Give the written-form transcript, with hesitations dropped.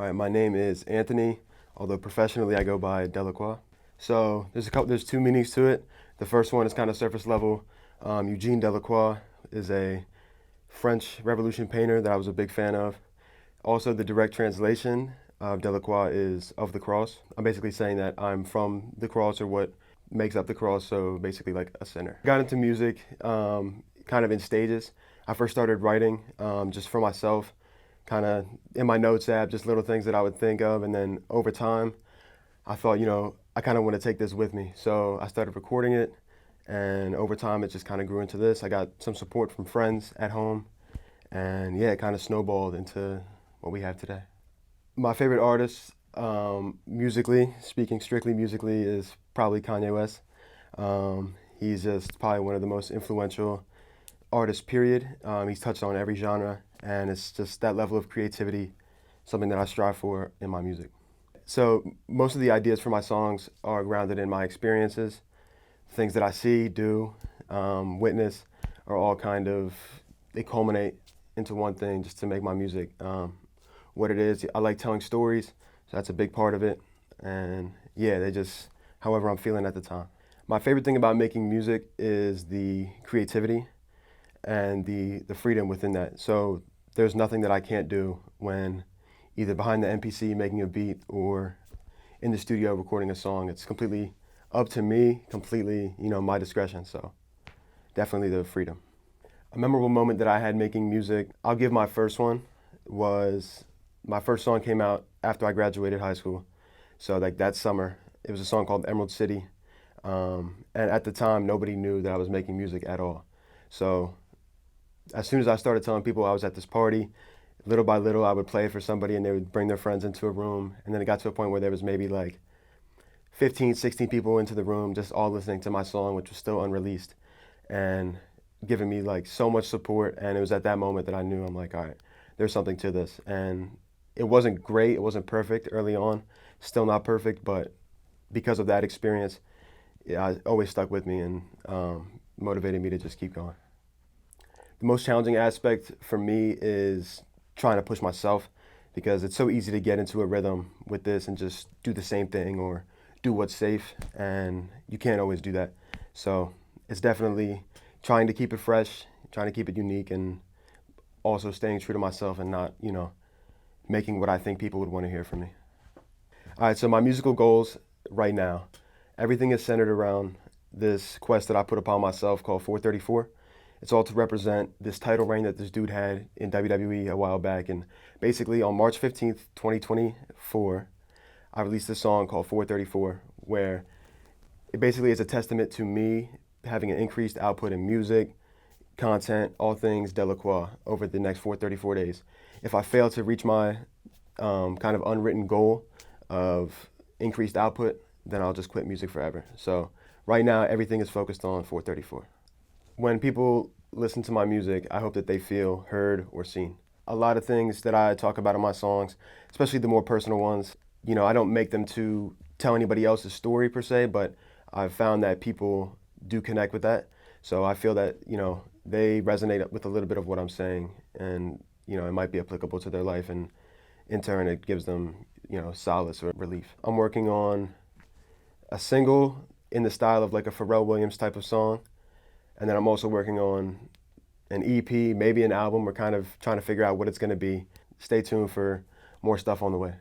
All right, my name is Anthony, although professionally I go by Croix. So there's two meanings to it. The first one is kind of surface level. Eugene Delacroix is a French Revolution painter that I was a big fan of. Also, the direct translation of Delacroix is of the cross. I'm basically saying that I'm from the cross or what makes up the cross, so basically like a sinner. Got into music kind of in stages. I first started writing just for myself, kind of in my notes app, just little things that I would think of. And then over time, I thought, I kind of want to take this with me. So I started recording it. And over time, it just kind of grew into this. I got some support from friends at home. And yeah, it kind of snowballed into what we have today. My favorite artist, musically, speaking strictly musically, is probably Kanye West. He's just probably one of the most influential artists, period. He's touched on every genre, and it's just that level of creativity, something that I strive for in my music. So most of the ideas for my songs are grounded in my experiences, things that I see, do, witness, are all they culminate into one thing just to make my music what it is. I like telling stories, so that's a big part of it. And yeah, they just, however I'm feeling at the time. My favorite thing about making music is the creativity and the freedom within that. So there's nothing that I can't do when either behind the MPC making a beat or in the studio recording a song. It's completely up to me, completely, my discretion. So definitely the freedom. A memorable moment that I had making music, I'll give my first one, was my first song came out after I graduated high school. So like that summer, it was a song called Emerald City. And at the time, nobody knew that I was making music at all. So as soon as I started telling people I was at this party, little by little I would play for somebody and they would bring their friends into a room. And then it got to a point where there was maybe like 15, 16 people into the room just all listening to my song, which was still unreleased, and giving me like so much support. And it was at that moment that I knew, I'm like, all right, there's something to this. And it wasn't great, it wasn't perfect early on, still not perfect, but because of that experience, it always stuck with me and motivated me to just keep going. The most challenging aspect for me is trying to push myself, because it's so easy to get into a rhythm with this and just do the same thing or do what's safe, and you can't always do that. So it's definitely trying to keep it fresh, trying to keep it unique, and also staying true to myself and not, making what I think people would want to hear from me. All right, so my musical goals right now, everything is centered around this quest that I put upon myself called 434. It's all to represent this title reign that this dude had in WWE a while back. And basically on March 15th, 2024, I released a song called 434, where it basically is a testament to me having an increased output in music, content, all things Delacroix over the next 434 days. If I fail to reach my kind of unwritten goal of increased output, then I'll just quit music forever. So right now, everything is focused on 434. When people listen to my music, I hope that they feel heard or seen. A lot of things that I talk about in my songs, especially the more personal ones, I don't make them to tell anybody else's story per se, but I've found that people do connect with that. So I feel that, they resonate with a little bit of what I'm saying, and, it might be applicable to their life, and in turn it gives them, solace or relief. I'm working on a single in the style of like a Pharrell Williams type of song. And then I'm also working on an EP, maybe an album. We're kind of trying to figure out what it's going to be. Stay tuned for more stuff on the way.